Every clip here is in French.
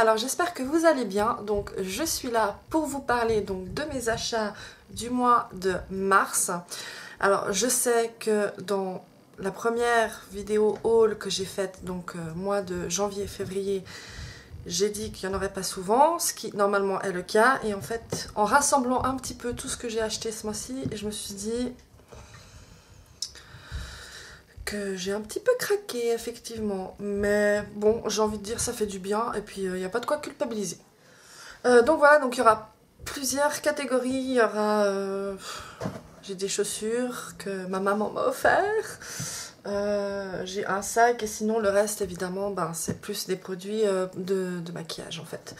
alors j'espère que vous allez bien. Donc je suis là pour vous parler donc de mes achats du mois de mars. Alors je sais que dans la première vidéo haul que j'ai faite, donc mois de janvier-février, j'ai dit qu'il n'y en aurait pas souvent, ce qui normalement est le cas. Et en fait, en rassemblant un petit peu tout ce que j'ai acheté ce mois-ci, je me suis dit que j'ai un petit peu craqué, effectivement. Mais bon, j'ai envie de dire ça fait du bien, et puis il n'y a pas de quoi culpabiliser. Donc voilà, donc il y aura plusieurs catégories. Il y aura... j'ai des chaussures que ma maman m'a offert. J'ai un sac, et sinon le reste, évidemment, ben, c'est plus des produits de maquillage, en fait.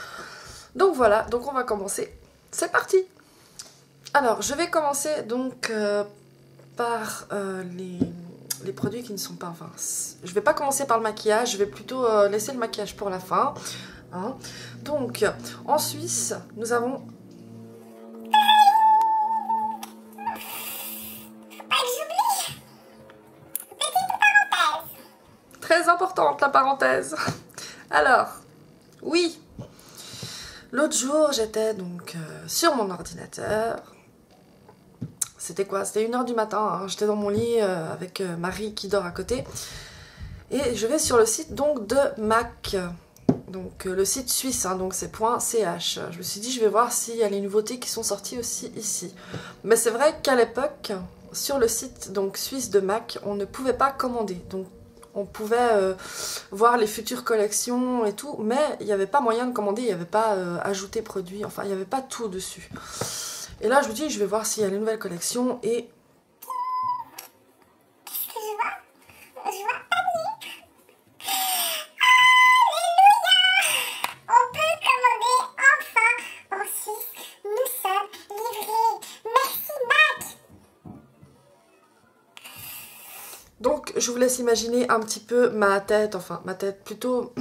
Donc voilà, donc on va commencer. C'est parti! Alors, je vais commencer donc par les produits qui ne sont pas... Enfin, je vais pas commencer par le maquillage, je vais plutôt laisser le maquillage pour la fin. Hein. Donc, en Suisse, nous avons... Très importante la parenthèse. Alors, oui, l'autre jour, j'étais donc sur mon ordinateur. C'était quoi? C'était 1h du matin, hein. J'étais dans mon lit avec Marie qui dort à côté. Et je vais sur le site donc de MAC. Donc le site suisse, hein, donc c'est .ch. Je me suis dit, je vais voir s'il y a les nouveautés qui sont sorties aussi ici. Mais c'est vrai qu'à l'époque, sur le site donc suisse de MAC, on ne pouvait pas commander. Donc on pouvait voir les futures collections et tout, mais il n'y avait pas moyen de commander, il n'y avait pas ajouté produit, enfin il n'y avait pas tout dessus. Et là je me dis, je vais voir s'il y a les nouvelles collections et... Qu'est-ce que je vois? Je vois panique. Alléluia! On peut commander enfin en Suisse. Nous sommes livrés. Merci Mac. Donc je vous laisse imaginer un petit peu ma tête, enfin ma tête plutôt...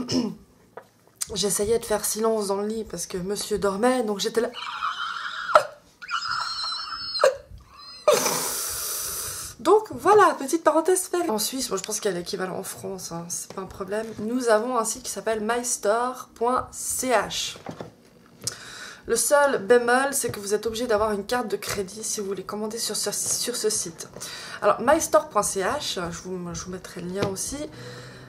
J'essayais de faire silence dans le lit parce que monsieur dormait, donc j'étais là... Donc voilà, petite parenthèse fermée. En Suisse, moi je pense qu'il y a l'équivalent en France, hein, c'est pas un problème. Nous avons un site qui s'appelle mystore.ch. Le seul bémol, c'est que vous êtes obligé d'avoir une carte de crédit si vous voulez commander sur ce site. Alors, mystore.ch, je vous mettrai le lien aussi.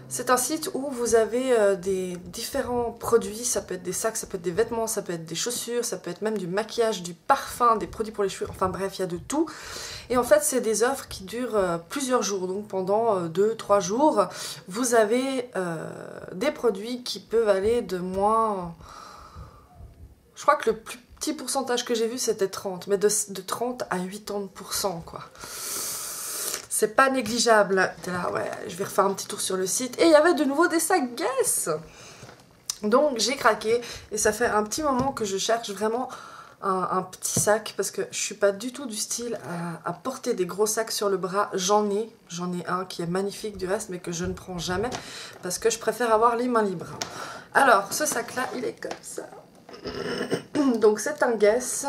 C'est un site où vous avez des différents produits. Ça peut être des sacs, ça peut être des vêtements, ça peut être des chaussures, ça peut être même du maquillage, du parfum, des produits pour les cheveux. Enfin bref, il y a de tout. Et en fait, c'est des offres qui durent plusieurs jours. Donc pendant 2-3 jours, vous avez des produits qui peuvent aller de moins... Je crois que le plus petit pourcentage que j'ai vu, c'était 30. Mais de 30 à 80%, quoi. C'est pas négligeable. Là, ouais, je vais refaire un petit tour sur le site. Et il y avait de nouveau des sacs Guess. Donc j'ai craqué. Et ça fait un petit moment que je cherche vraiment un petit sac. Parce que je suis pas du tout du style à porter des gros sacs sur le bras. J'en ai un qui est magnifique du reste, mais que je ne prends jamais. Parce que je préfère avoir les mains libres. Alors, ce sac-là, il est comme ça. Donc c'est un Guess.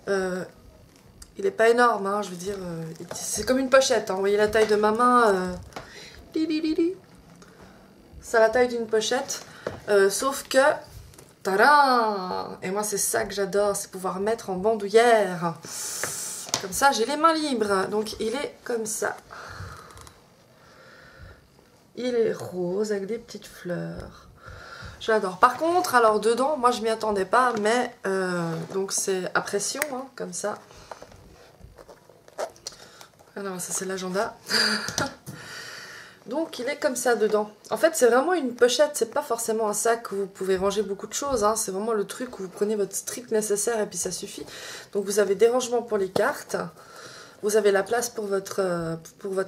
Il n'est pas énorme, hein, je veux dire, c'est comme une pochette, hein, vous voyez la taille de ma main, c'est la taille d'une pochette, sauf que, tadam! Et moi c'est ça que j'adore, c'est pouvoir mettre en bandoulière, comme ça j'ai les mains libres, donc il est comme ça. Il est rose avec des petites fleurs. Je l'adore. Par contre, alors dedans, moi je m'y attendais pas, mais donc c'est à pression, hein, comme ça. Alors ça c'est l'agenda. Donc il est comme ça dedans. En fait c'est vraiment une pochette, c'est pas forcément un sac où vous pouvez ranger beaucoup de choses, hein. C'est vraiment le truc où vous prenez votre strict nécessaire et puis ça suffit. Donc vous avez des rangements pour les cartes, vous avez la place pour votre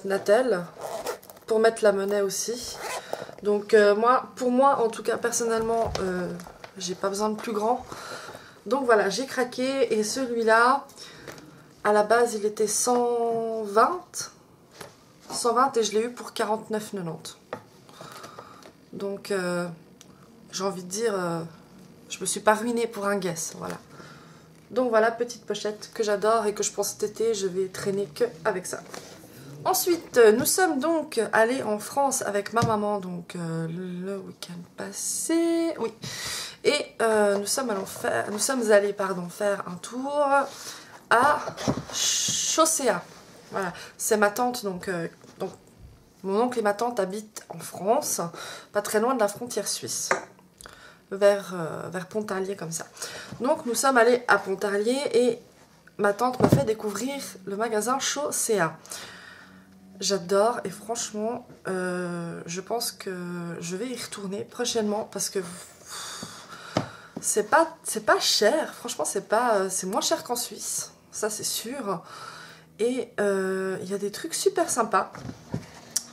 natel, pour mettre la monnaie aussi. Donc pour moi en tout cas personnellement, j'ai pas besoin de plus grand. Donc voilà, j'ai craqué et celui-là... À la base, il était 120 et je l'ai eu pour 49,90. Donc, j'ai envie de dire, je me suis pas ruinée pour un Guess, voilà. Donc voilà, petite pochette que j'adore et que je pense cet été, je vais traîner que avec ça. Ensuite, nous sommes donc allés en France avec ma maman, donc le week-end passé, oui. Et nous sommes allés faire un tour à Chaussea. Voilà, c'est ma tante, donc mon oncle et ma tante habitent en France, pas très loin de la frontière suisse, vers Pontarlier comme ça. Donc nous sommes allés à Pontarlier et ma tante m'a fait découvrir le magasin Chaussea. J'adore et franchement, je pense que je vais y retourner prochainement parce que c'est pas cher. Franchement, c'est moins cher qu'en Suisse, ça c'est sûr. Et il y a des trucs super sympas.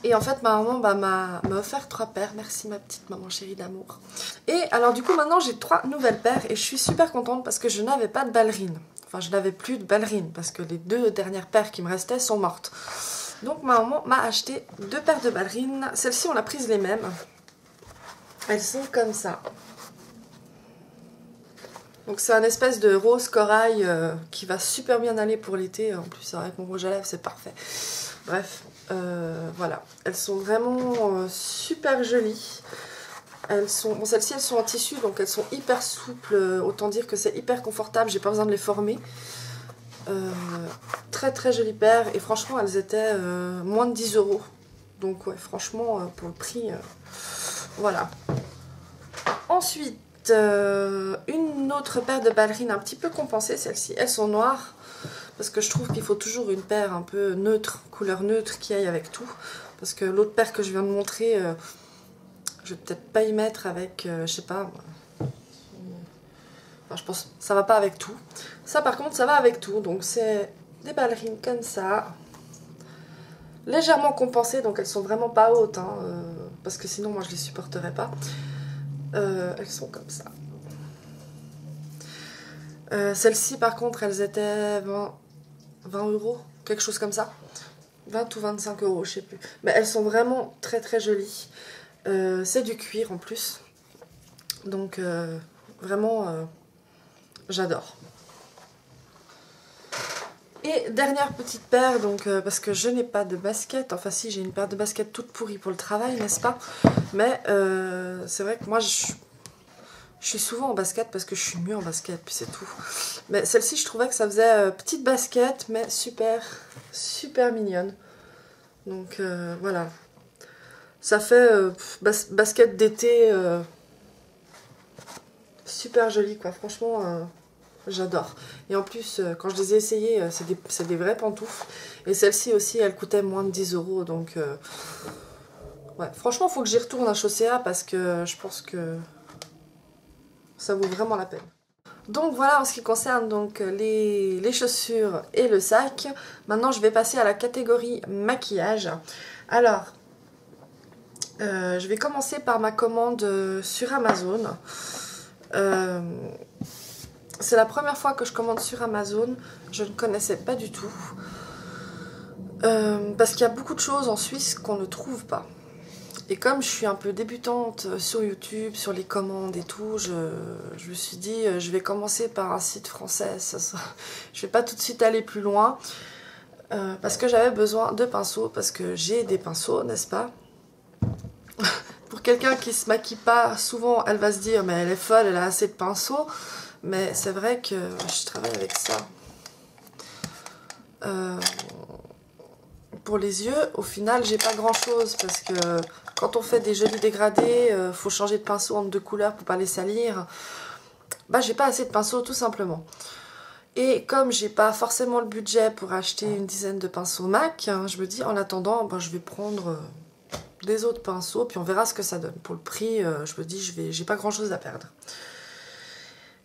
Et en fait, ma maman m'a offert 3 paires. Merci ma petite maman chérie d'amour. Et alors du coup, maintenant j'ai 3 nouvelles paires et je suis super contente parce que je n'avais pas de ballerines. Enfin, je n'avais plus de ballerines parce que les 2 dernières paires qui me restaient sont mortes. Donc ma maman m'a acheté 2 paires de ballerines. Celles-ci, on a prises les mêmes. Elles sont comme ça. Donc c'est un espèce de rose corail qui va super bien aller pour l'été. En plus, avec mon rouge à lèvres, c'est parfait. Bref, voilà. Elles sont vraiment super jolies. Bon, celles-ci, elles sont en tissu, donc elles sont hyper souples. Autant dire que c'est hyper confortable. J'ai pas besoin de les former. Très très jolie paire et franchement elles étaient moins de 10 €. Donc ouais, franchement pour le prix, voilà. Ensuite une autre paire de ballerines un petit peu compensée. Celles-ci elles sont noires parce que je trouve qu'il faut toujours une paire un peu neutre, couleur neutre qui aille avec tout, parce que l'autre paire que je viens de montrer, je vais peut-être pas y mettre avec je sais pas. Enfin, je pense que ça va pas avec tout. Ça par contre ça va avec tout. Donc c'est des ballerines comme ça. Légèrement compensées. Donc elles sont vraiment pas hautes. Hein, parce que sinon moi je les supporterais pas. Elles sont comme ça. Celles-ci par contre elles étaient 20 €. Quelque chose comme ça. 20 ou 25 €, je sais plus. Mais elles sont vraiment très très jolies. C'est du cuir en plus. Donc vraiment... j'adore. Et dernière petite paire, donc parce que je n'ai pas de basket. Enfin si, j'ai une paire de baskets toute pourrie pour le travail, n'est-ce pas? Mais c'est vrai que moi je suis souvent en basket parce que je suis mieux en basket, puis c'est tout. Mais celle-ci, je trouvais que ça faisait petite basket, mais super mignonne. Donc voilà. Ça fait basket d'été super joli quoi, franchement... j'adore. Et en plus, quand je les ai essayées, c'est des vraies pantoufles. Et celle-ci aussi, elle coûtait moins de 10 €. Donc, ouais. Franchement, il faut que j'y retourne à Chaussea parce que je pense que ça vaut vraiment la peine. Donc voilà en ce qui concerne donc, les chaussures et le sac. Maintenant, je vais passer à la catégorie maquillage. Alors, je vais commencer par ma commande sur Amazon. C'est la première fois que je commande sur Amazon. Je ne connaissais pas du tout. Parce qu'il y a beaucoup de choses en Suisse qu'on ne trouve pas. Et comme je suis un peu débutante sur YouTube, sur les commandes et tout, je me suis dit, je vais commencer par un site français. Je vais pas tout de suite aller plus loin. Parce que j'avais besoin de pinceaux, parce que j'ai des pinceaux, n'est-ce pas? Pour quelqu'un qui se maquille pas, souvent elle va se dire, mais elle est folle, elle a assez de pinceaux. Mais c'est vrai que je travaille avec ça. Pour les yeux, au final, j'ai pas grand chose parce que quand on fait des jolis dégradés, faut changer de pinceau entre 2 couleurs pour pas les salir. Bah, j'ai pas assez de pinceaux tout simplement. Et comme j'ai pas forcément le budget pour acheter une dizaine de pinceaux MAC, hein, je me dis en attendant, bah, je vais prendre des autres pinceaux puis on verra ce que ça donne. Pour le prix, je me dis, j'ai pas grand chose à perdre.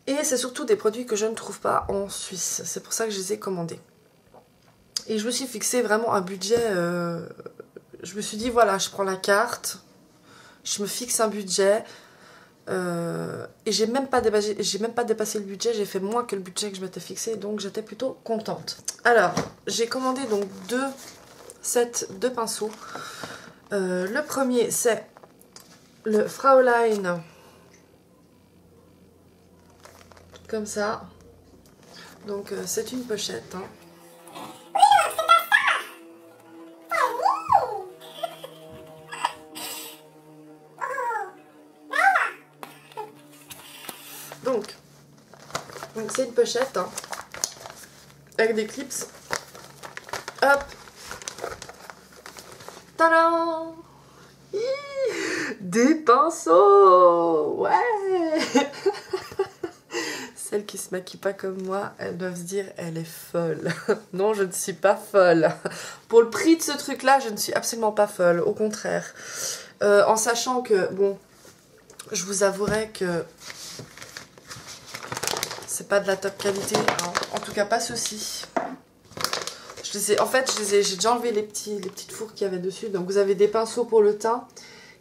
Et c'est surtout des produits que je ne trouve pas en Suisse. C'est pour ça que je les ai commandés. Et je me suis fixé vraiment un budget. Je me suis dit, voilà, je prends la carte. Je me fixe un budget. Et j'ai même pas dépassé le budget. J'ai fait moins que le budget que je m'étais fixé. Donc j'étais plutôt contente. Alors, j'ai commandé donc 2 sets de pinceaux. Le premier, c'est le Fraulein. Comme ça. Donc c'est une pochette. Hein. Donc c'est une pochette hein, avec des clips. Hop. Tadam! Des pinceaux! Ouais! Celles qui se maquillent pas comme moi, elles doivent se dire elle est folle. Non, je ne suis pas folle. Pour le prix de ce truc-là, je ne suis absolument pas folle. Au contraire. En sachant que, bon, je vous avouerai que c'est pas de la top qualité. Hein. En tout cas, pas ceci. En fait, j'ai déjà enlevé les petites fourres qu'il y avait dessus. Donc, vous avez des pinceaux pour le teint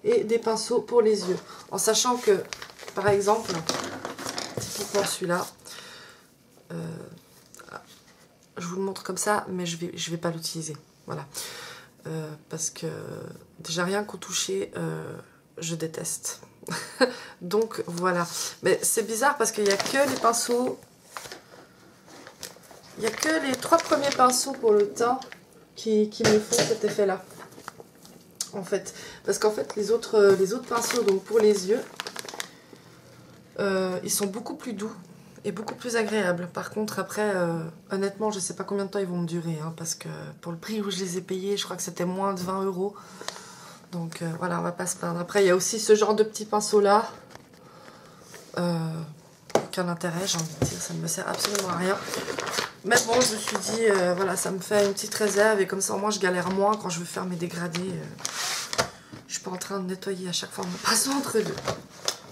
et des pinceaux pour les yeux. En sachant que, par exemple, typiquement celui-là, je vous le montre comme ça, mais je vais pas l'utiliser. Voilà. Parce que déjà rien qu'au toucher, je déteste. Donc voilà. Mais c'est bizarre parce qu'il n'y a que les pinceaux. Il n'y a que les 3 premiers pinceaux pour le teint qui me font cet effet-là. En fait. Parce qu'en fait, les autres pinceaux, donc pour les yeux, ils sont beaucoup plus doux et beaucoup plus agréables. Par contre, après, honnêtement, je ne sais pas combien de temps ils vont me durer. Hein, parce que pour le prix où je les ai payés, je crois que c'était moins de 20 €. Donc voilà, on va pas se plaindre. Après, il y a aussi ce genre de petits pinceaux-là. Aucun intérêt, j'ai envie de dire. Ça ne me sert absolument à rien. Mais bon, je me suis dit, voilà, ça me fait une petite réserve. Et comme ça, au moins, je galère moins quand je veux faire mes dégradés. Je suis pas en train de nettoyer à chaque fois mon pinceau entre deux.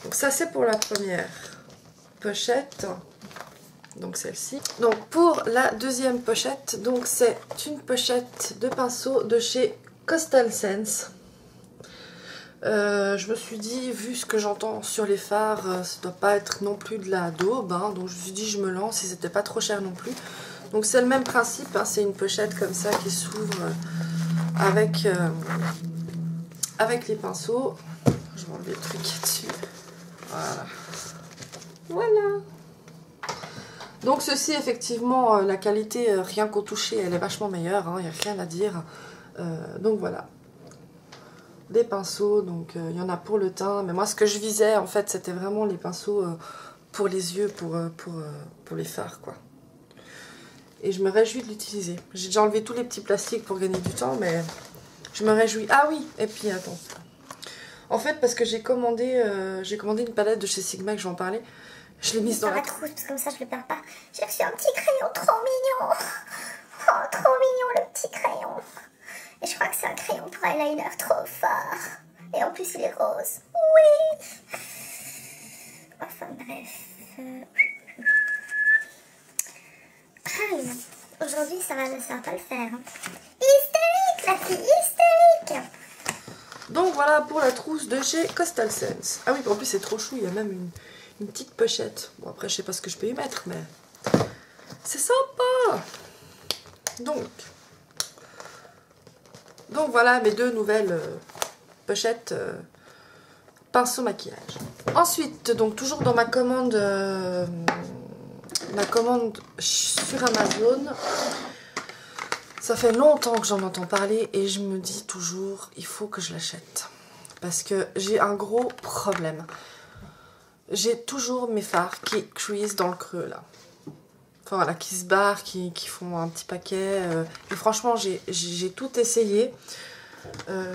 Donc ça, c'est pour la première pochette. Donc celle-ci. Donc pour la deuxième pochette, donc c'est une pochette de pinceau de chez Coastal Scents. Je me suis dit, vu ce que j'entends sur les fards, ça doit pas être non plus de la daube, hein, donc je me suis dit je me lance et c'était pas trop cher non plus. Donc c'est le même principe, hein, c'est une pochette comme ça qui s'ouvre avec les pinceaux. Je vais enlever le truc dessus. Voilà. Voilà. Donc ceci effectivement, la qualité rien qu'au toucher, elle est vachement meilleure, il n'y a rien à dire. Donc voilà. Des pinceaux, donc il y en a pour le teint, mais moi ce que je visais en fait c'était vraiment les pinceaux pour les yeux, pour les fards quoi. Et je me réjouis de l'utiliser. J'ai déjà enlevé tous les petits plastiques pour gagner du temps, mais je me réjouis. Ah oui, et puis attends. En fait parce que j'ai commandé une palette de chez Sigma, que je vais en parler. Je l'ai mise dans la trousse, parce que comme ça je le perds pas. J'ai reçu un petit crayon trop mignon. Oh, trop mignon le petit crayon. Et je crois que c'est un crayon pour eyeliner trop fort. Et en plus, il est rose. Oui. Enfin, bref. Aujourd'hui, ça va pas le faire. Hein. Hystérique, la fille, hystérique. Donc, voilà pour la trousse de chez Coastal Scents. Ah oui, en plus, c'est trop chou. Il y a même une petite pochette. Bon, après, je sais pas ce que je peux y mettre, mais c'est sympa. Donc voilà mes deux nouvelles pochettes pinceau maquillage. Ensuite, donc toujours dans ma commande sur Amazon. Ça fait longtemps que j'en entends parler et je me dis toujours il faut que je l'achète. Parce que j'ai un gros problème. J'ai toujours mes fards qui crease dans le creux là. Enfin voilà, qui se barrent, qui font un petit paquet. Et franchement, j'ai tout essayé.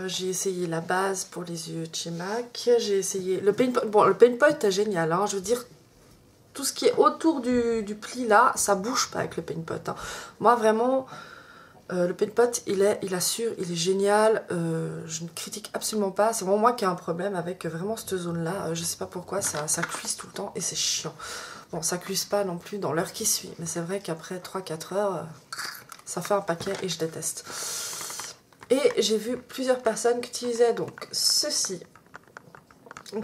J'ai essayé la base pour les yeux de chez MAC. J'ai essayé le paint pot. Bon, le paint pot est génial. Hein, je veux dire, tout ce qui est autour du pli là, ça bouge pas avec le paint pot. Hein. Moi, vraiment, le paint pot, il assure, il est génial. Je ne critique absolument pas. C'est vraiment moi qui ai un problème avec vraiment cette zone-là. Je sais pas pourquoi, ça cuise tout le temps et c'est chiant. Bon, ça cuise pas non plus dans l'heure qui suit, mais c'est vrai qu'après 3-4 heures, ça fait un paquet et je déteste. Et j'ai vu plusieurs personnes qui utilisaient donc ceci,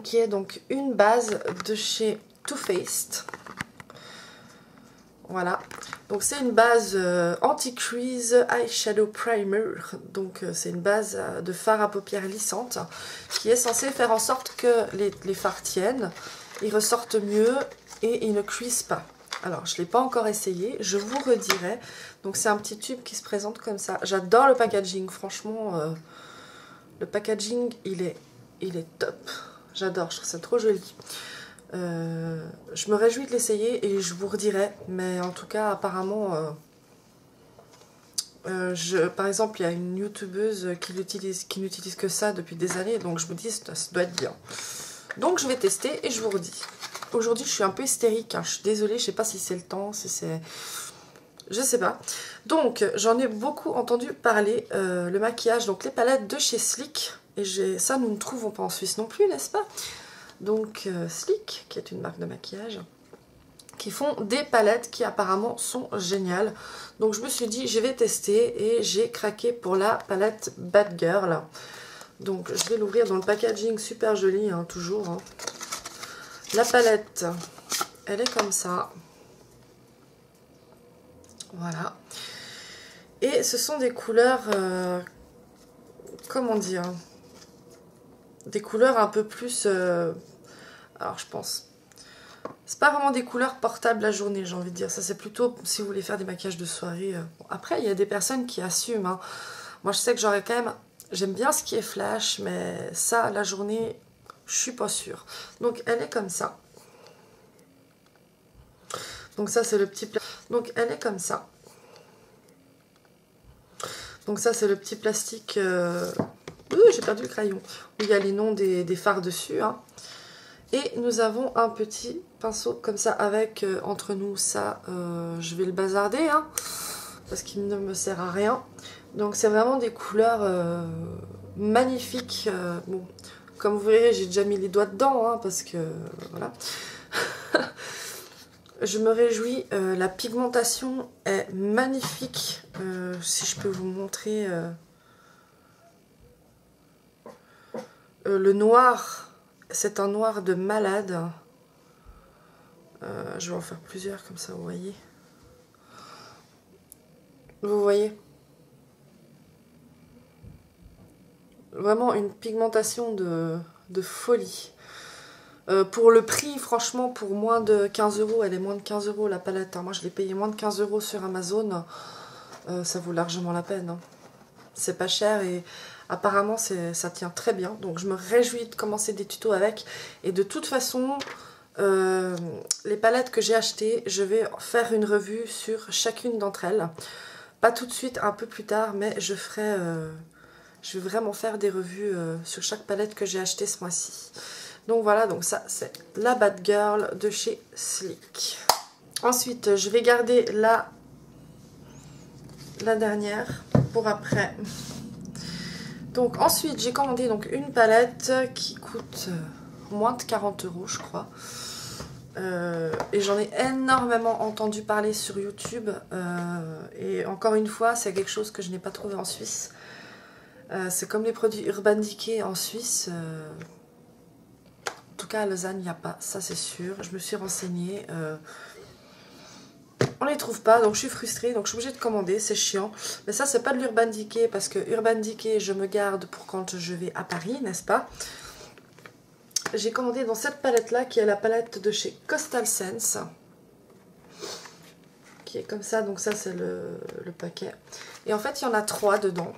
qui est donc une base de chez Too Faced. Voilà, donc c'est une base anti-crease eyeshadow primer, donc c'est une base de fard à paupières lissante qui est censée faire en sorte que les fards tiennent, ils ressortent mieux et ils ne cuisent pas. Alors je ne l'ai pas encore essayé, je vous redirai. Donc c'est un petit tube qui se présente comme ça. J'adore le packaging, franchement le packaging il est top. J'adore, je trouve ça trop joli. Je me réjouis de l'essayer et je vous redirai. Mais en tout cas, apparemment, par exemple, il y a une youtubeuse qui n'utilise que ça depuis des années. Donc je me dis, ça doit être bien. Donc je vais tester et je vous redis. Aujourd'hui, je suis un peu hystérique. Hein. Je suis désolée, je sais pas si c'est le temps, si c'est... Je sais pas. Donc, j'en ai beaucoup entendu parler. Le maquillage, donc les palettes de chez Sleek. Et ça, nous ne trouvons pas en Suisse non plus, n'est-ce pas? Donc, Sleek, qui est une marque de maquillage, qui font des palettes qui apparemment sont géniales. Donc, je me suis dit, je vais tester et j'ai craqué pour la palette Bad Girl. Donc, je vais l'ouvrir dans le packaging super joli, hein, toujours. Hein. La palette, elle est comme ça. Voilà. Et ce sont des couleurs, comment dire, des couleurs un peu plus, alors je pense, c'est pas vraiment des couleurs portables la journée, j'ai envie de dire. Ça, c'est plutôt si vous voulez faire des maquillages de soirée. Bon, après, il y a des personnes qui assument. Hein. Moi, je sais que j'aurais quand même, j'aime bien ce qui est flash, mais ça, la journée, je suis pas sûre. Donc, elle est comme ça. Donc ça, c'est le petit... Donc, elle est comme ça. Donc ça, c'est le petit plastique... j'ai perdu le crayon. Où il y a les noms des fards dessus. Hein. Et nous avons un petit pinceau comme ça avec, entre nous, ça, je vais le bazarder. Hein, parce qu'il ne me sert à rien. Donc c'est vraiment des couleurs magnifiques. Bon, comme vous verrez, j'ai déjà mis les doigts dedans. Hein, parce que, voilà. Je me réjouis, la pigmentation est magnifique. Si je peux vous montrer le noir, c'est un noir de malade. Je vais en faire plusieurs comme ça, vous voyez. Vous voyez? Vraiment une pigmentation de folie. Pour le prix, franchement, pour moins de 15 €, elle est moins de 15 € la palette. Hein. Moi, je l'ai payé moins de 15 € sur Amazon. Ça vaut largement la peine. Hein. C'est pas cher et apparemment, ça tient très bien. Donc, je me réjouis de commencer des tutos avec. Et de toute façon, les palettes que j'ai achetées, je vais faire une revue sur chacune d'entre elles. Pas tout de suite, un peu plus tard, mais je ferai... je vais vraiment faire des revues sur chaque palette que j'ai achetée ce mois-ci. Donc voilà, donc ça c'est la Bad Girl de chez Sleek. Ensuite, je vais garder la dernière pour après. Donc ensuite, j'ai commandé donc une palette qui coûte moins de 40 € je crois. Et j'en ai énormément entendu parler sur YouTube. Et encore une fois, c'est quelque chose que je n'ai pas trouvé en Suisse. C'est comme les produits Urban Decay en Suisse. En tout cas, à Lausanne, il n'y a pas, ça c'est sûr. Je me suis renseignée. On les trouve pas, donc je suis frustrée. Donc je suis obligée de commander, c'est chiant. Mais ça, c'est pas de l'Urban Decay, parce que Urban Decay, je me garde pour quand je vais à Paris, n'est-ce pas? J'ai commandé dans cette palette-là, qui est la palette de chez Coastal Scents. Qui est comme ça, donc ça c'est le paquet. Et en fait, il y en a 3 dedans.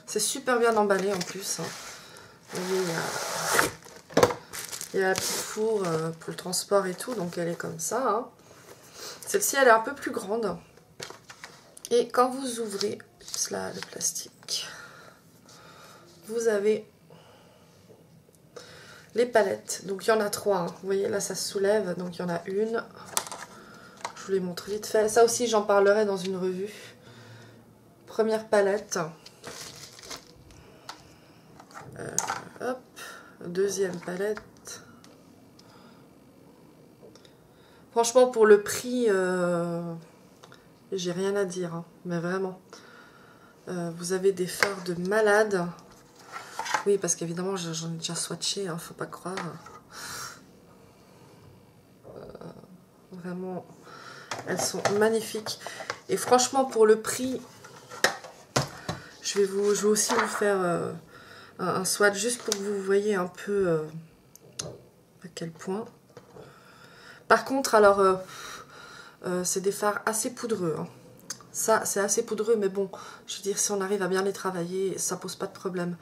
C'est super bien emballé en plus. Hein. Vous voyez, il y a la petite four pour le transport et tout, donc elle est comme ça. Hein. Celle-ci, elle est un peu plus grande. Et quand vous ouvrez là, le plastique, vous avez les palettes. Donc il y en a 3. Hein. Vous voyez, là ça se soulève, donc il y en a une. Je vous les montre vite fait. Ça aussi, j'en parlerai dans une revue. Première palette. Hop, deuxième palette. Franchement, pour le prix, j'ai rien à dire, hein, mais vraiment. Vous avez des fards de malade. Oui, parce qu'évidemment, j'en ai déjà swatché, hein, faut pas croire. Vraiment, elles sont magnifiques. Et franchement, pour le prix, je vais aussi vous faire un swatch juste pour que vous voyez un peu à quel point. Par contre, alors, c'est des fards assez poudreux. Hein. Ça, c'est assez poudreux, mais bon, je veux dire, si on arrive à bien les travailler, ça pose pas de problème.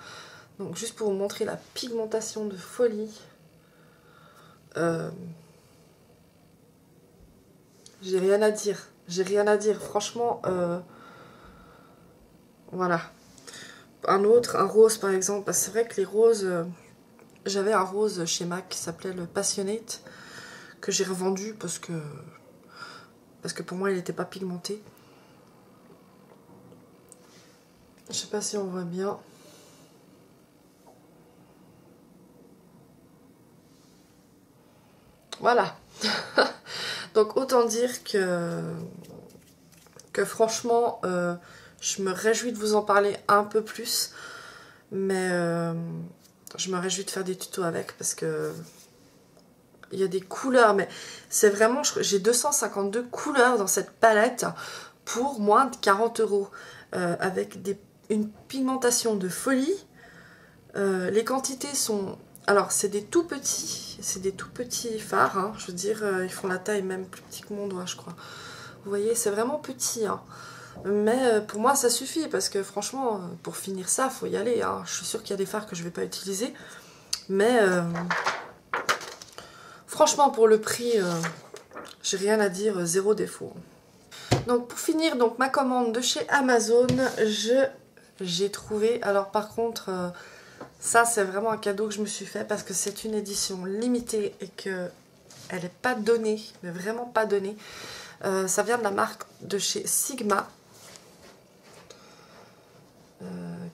Donc juste pour vous montrer la pigmentation de folie. J'ai rien à dire. J'ai rien à dire. Franchement, voilà. Un autre, un rose par exemple. C'est vrai que les roses... j'avais un rose chez MAC qui s'appelait le Passionate, que j'ai revendu parce que pour moi il n'était pas pigmenté. Je sais pas si on voit bien. Voilà. Donc autant dire que franchement, je me réjouis de vous en parler un peu plus. Mais je me réjouis de faire des tutos avec parce que il y a des couleurs. Mais c'est vraiment, j'ai 252 couleurs dans cette palette pour moins de 40 €. Avec une pigmentation de folie. Les quantités sont... Alors, c'est des tout petits fards, hein. Je veux dire, ils font la taille même plus petit que mon doigt, je crois. Vous voyez, c'est vraiment petit, hein. Mais pour moi, ça suffit, parce que franchement, pour finir ça, faut y aller, hein. Je suis sûre qu'il y a des fards que je vais pas utiliser. Mais, franchement, pour le prix, j'ai rien à dire, zéro défaut. Donc, pour finir, donc, ma commande de chez Amazon, j'ai trouvé... Alors, par contre... ça, c'est vraiment un cadeau que je me suis fait parce que c'est une édition limitée et qu'elle n'est pas donnée, mais vraiment pas donnée. Ça vient de la marque de chez Sigma,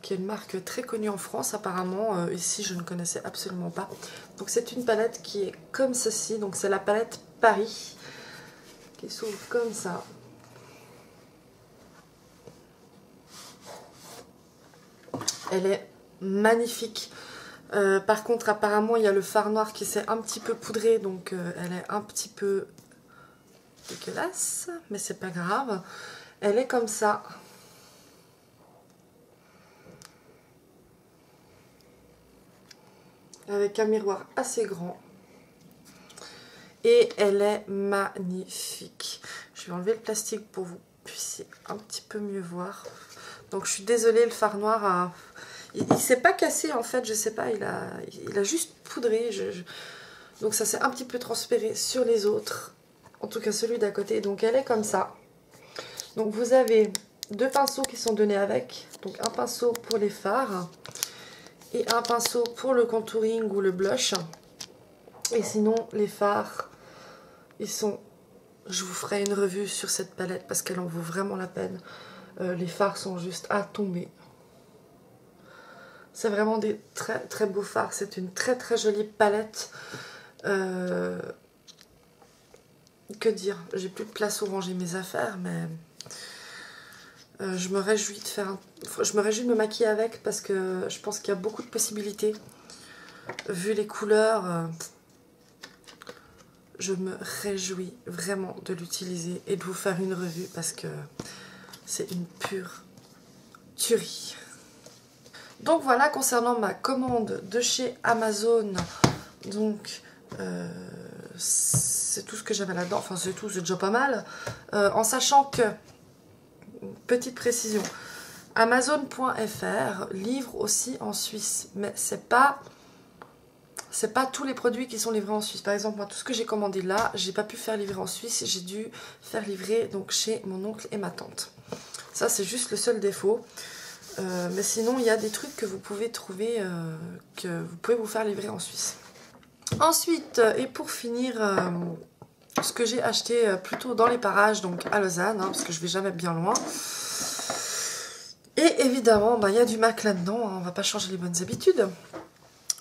qui est une marque très connue en France apparemment. Ici, je ne connaissais absolument pas. Donc, c'est une palette qui est comme ceci. Donc, c'est la palette Paris qui s'ouvre comme ça. Elle est magnifique. Par contre, apparemment, il y a le fard noir qui s'est un petit peu poudré, donc elle est un petit peu dégueulasse, mais c'est pas grave. Elle est comme ça. Avec un miroir assez grand. Et elle est magnifique. Je vais enlever le plastique pour que vous puissiez un petit peu mieux voir. Donc, je suis désolée, le fard noir a... Il s'est pas cassé en fait, je sais pas, il a juste poudré. Donc ça s'est un petit peu transféré sur les autres. En tout cas celui d'à côté. Donc elle est comme ça. Donc vous avez deux pinceaux qui sont donnés avec. Donc un pinceau pour les fards. Et un pinceau pour le contouring ou le blush. Et sinon les fards, ils sont... Je vous ferai une revue sur cette palette parce qu'elle en vaut vraiment la peine. Les fards sont juste à tomber. C'est vraiment des très très beaux fards. C'est une très très jolie palette. Que dire? J'ai plus de place où ranger mes affaires, mais je me réjouis de faire je me réjouis de me maquiller avec parce que je pense qu'il y a beaucoup de possibilités. Vu les couleurs, je me réjouis vraiment de l'utiliser et de vous faire une revue parce que c'est une pure tuerie. Donc voilà, concernant ma commande de chez Amazon, donc c'est tout ce que j'avais là-dedans, enfin c'est tout, c'est déjà pas mal, en sachant que, petite précision, Amazon.fr livre aussi en Suisse, mais c'est pas tous les produits qui sont livrés en Suisse. Par exemple, moi, tout ce que j'ai commandé là, j'ai pas pu faire livrer en Suisse, j'ai dû faire livrer donc chez mon oncle et ma tante. Ça, c'est juste le seul défaut. Mais sinon, il y a des trucs que vous pouvez trouver, que vous pouvez vous faire livrer en Suisse. Ensuite, et pour finir, ce que j'ai acheté plutôt dans les parages, donc à Lausanne, hein, parce que je vais jamais bien loin. Et évidemment, il y a du MAC là-dedans, hein, on va pas changer les bonnes habitudes.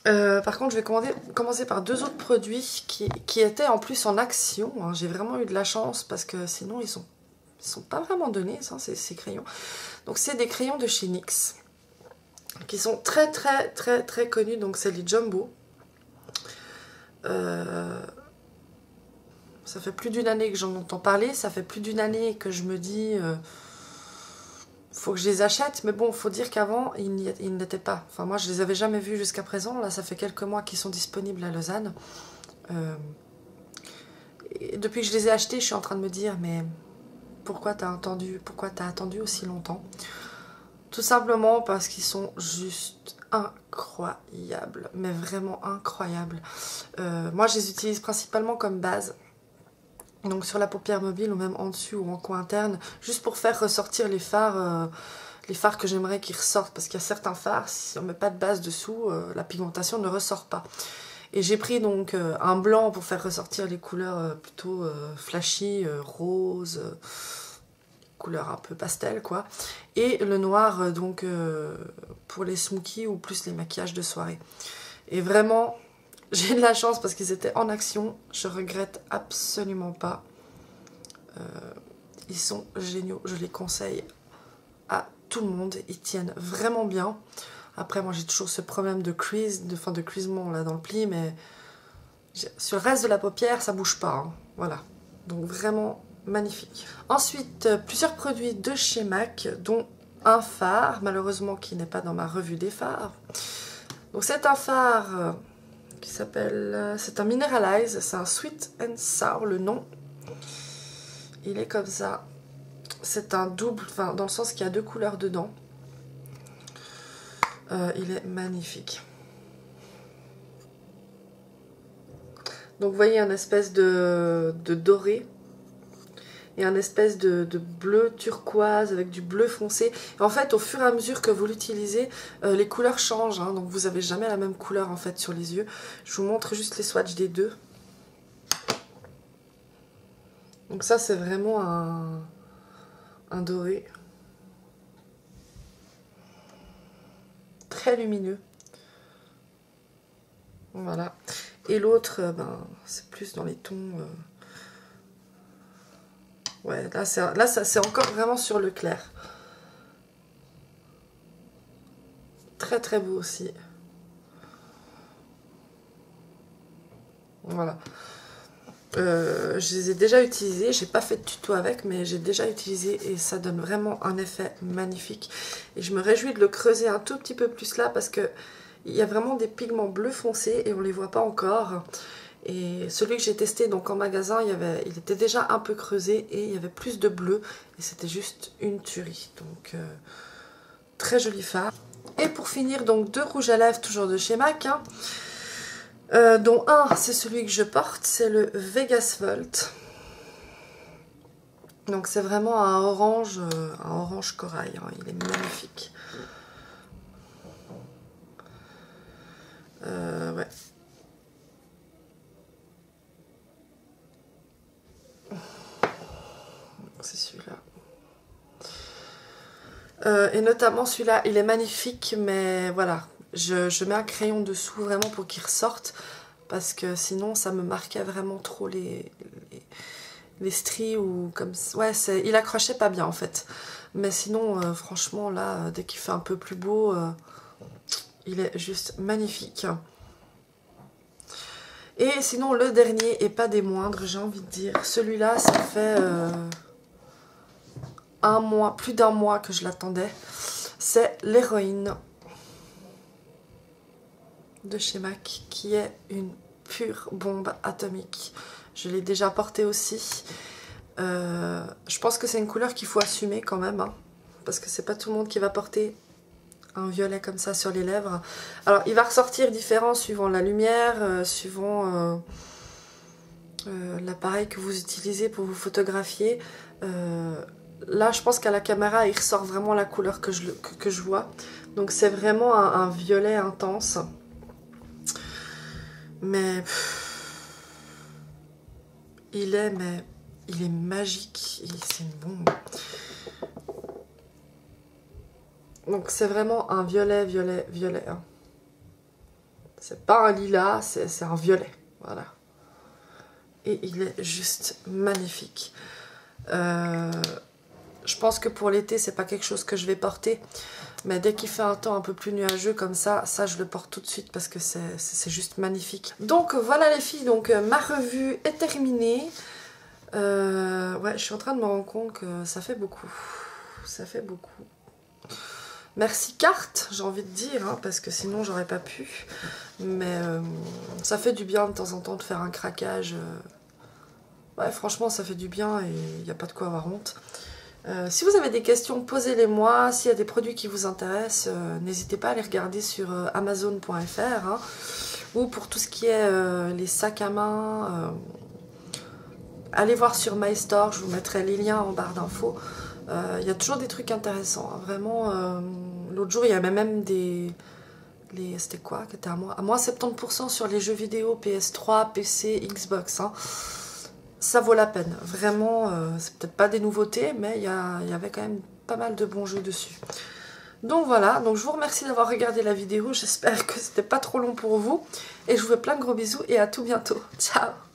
Par contre, je vais commencer par deux autres produits qui étaient en plus en action. Hein. J'ai vraiment eu de la chance parce que sinon, ils sont pas vraiment donnés, ça, ces crayons. Donc c'est des crayons de chez NYX qui sont très très très très connus. Donc c'est les Jumbo. Ça fait plus d'une année que j'en entends parler. Ça fait plus d'une année que je me dis faut que je les achète. Mais bon, faut dire qu'avant ils n'étaient pas. Enfin moi je les avais jamais vus jusqu'à présent. Là ça fait quelques mois qu'ils sont disponibles à Lausanne. Et depuis que je les ai achetés, je suis en train de me dire mais pourquoi t'as attendu aussi longtemps? Tout simplement parce qu'ils sont juste incroyables, mais vraiment incroyables. Moi je les utilise principalement comme base, donc sur la paupière mobile ou même en dessus ou en coin interne, juste pour faire ressortir les fards que j'aimerais qu'ils ressortent, parce qu'il y a certains fards, si on met pas de base dessous, la pigmentation ne ressort pas. Et j'ai pris donc un blanc pour faire ressortir les couleurs plutôt flashy, rose, couleur un peu pastel quoi, et le noir donc pour les smokies ou plus les maquillages de soirée. Et vraiment j'ai de la chance parce qu'ils étaient en action, je regrette absolument pas. Ils sont géniaux, je les conseille à tout le monde, ils tiennent vraiment bien. Après moi j'ai toujours ce problème de crease, de creasement là dans le pli, mais sur le reste de la paupière ça bouge pas, hein. Voilà, donc vraiment magnifique. Ensuite, plusieurs produits de chez MAC, dont un fard, malheureusement qui n'est pas dans ma revue des fards. Donc c'est un fard qui s'appelle, c'est un Mineralize, c'est un Sweet and Sour le nom. Il est comme ça. C'est un double, enfin dans le sens qu'il y a deux couleurs dedans. Il est magnifique. Donc vous voyez un espèce de doré et un espèce de bleu turquoise avec du bleu foncé. Et en fait, au fur et à mesure que vous l'utilisez, les couleurs changent, hein, donc vous n'avez jamais la même couleur en fait sur les yeux. Je vous montre juste les swatchs des deux. Donc ça, c'est vraiment un doré. Très lumineux. Voilà. Et l'autre, ben, c'est plus dans les tons... Ouais, là c'est encore vraiment sur le clair. Très très beau aussi. Voilà. Je les ai déjà utilisés, j'ai pas fait de tuto avec, mais j'ai déjà utilisé et ça donne vraiment un effet magnifique. Et je me réjouis de le creuser un tout petit peu plus là parce que il y a vraiment des pigments bleus foncés et on les voit pas encore. Et celui que j'ai testé donc en magasin, il était déjà un peu creusé et il y avait plus de bleu et c'était juste une tuerie. Donc très joli fard. Et pour finir, donc deux rouges à lèvres toujours de chez MAC, hein, dont un c'est celui que je porte, c'est le Vegas Volt. Donc c'est vraiment un orange corail, hein, il est magnifique. Ouais. C'est celui-là. Et notamment celui-là, il est magnifique, mais voilà, je mets un crayon dessous vraiment pour qu'il ressorte, parce que sinon ça me marquait vraiment trop les stries ou comme ça. Ouais, il accrochait pas bien en fait. Mais sinon, franchement, là, dès qu'il fait un peu plus beau, il est juste magnifique. Et sinon, le dernier, et pas des moindres, j'ai envie de dire, celui-là, ça fait un mois, plus d'un mois que je l'attendais. C'est l'Héroïne de chez MAC, qui est une pure bombe atomique. Je l'ai déjà porté aussi. Je pense que c'est une couleur qu'il faut assumer quand même, hein, parce que c'est pas tout le monde qui va porter un violet comme ça sur les lèvres. Alors il va ressortir différent suivant la lumière, suivant l'appareil que vous utilisez pour vous photographier. Là je pense qu'à la caméra il ressort vraiment la couleur que je vois. Donc c'est vraiment un violet intense. Mais il est magique, c'est une bombe. Donc c'est vraiment un violet, hein. C'est pas un lilas, c'est un violet, voilà. Et il est juste magnifique. Je pense que pour l'été, c'est pas quelque chose que je vais porter. Mais dès qu'il fait un temps un peu plus nuageux comme ça je le porte tout de suite parce que c'est juste magnifique. Donc voilà les filles, donc ma revue est terminée. Ouais, je suis en train de me rendre compte que ça fait beaucoup. Ça fait beaucoup. Merci carte, j'ai envie de dire, hein, parce que sinon j'aurais pas pu. Mais ça fait du bien de temps en temps de faire un craquage. Ouais, franchement, ça fait du bien et il n'y a pas de quoi avoir honte. Si vous avez des questions, posez-les-moi. S'il y a des produits qui vous intéressent, n'hésitez pas à les regarder sur amazon.fr, hein, ou pour tout ce qui est les sacs à main, allez voir sur MyStore, je vous mettrai les liens en barre d'infos. Il y a toujours des trucs intéressants, hein. Vraiment, l'autre jour il y avait même des... C'était quoi qui était à moins 70% sur les jeux vidéo PS3, PC, Xbox, hein. Ça vaut la peine, vraiment, c'est peut-être pas des nouveautés, mais il y avait quand même pas mal de bons jeux dessus. Donc voilà, donc je vous remercie d'avoir regardé la vidéo, j'espère que c'était pas trop long pour vous, et je vous fais plein de gros bisous et à tout bientôt. Ciao!